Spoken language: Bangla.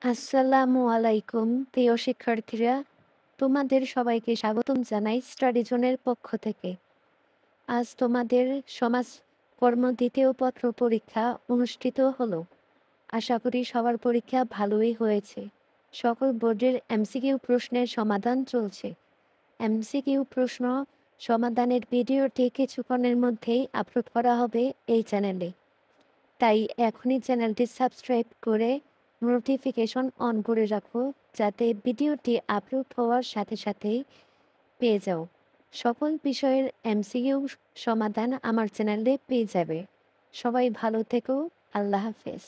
আসসালামু আলাইকুম প্রিয় শিক্ষার্থীরা, তোমাদের সবাইকে স্বাগতম জানাই স্টাডি জোনের পক্ষ থেকে। আজ তোমাদের সমাজ কর্ম দ্বিতীয় পত্র পরীক্ষা অনুষ্ঠিত হলো। আশা করি সবার পরীক্ষা ভালোই হয়েছে। সকল বোর্ডের এমসিকিউ প্রশ্নের সমাধান চলছে। এমসিকিউ প্রশ্ন সমাধানের ভিডিওটি কিছুক্ষণের মধ্যেই আপলোড করা হবে এই চ্যানেলে। তাই এখনই চ্যানেলটি সাবস্ক্রাইব করে নোটিফিকেশন অন করে রাখো, যাতে ভিডিওটি আপলোড হওয়ার সাথে সাথেই পেয়ে যাও। সকল বিষয়ের এমসিকিউ সমাধান আমার চ্যানেলে পেয়ে যাবে। সবাই ভালো থেকো। আল্লাহ হাফেজ।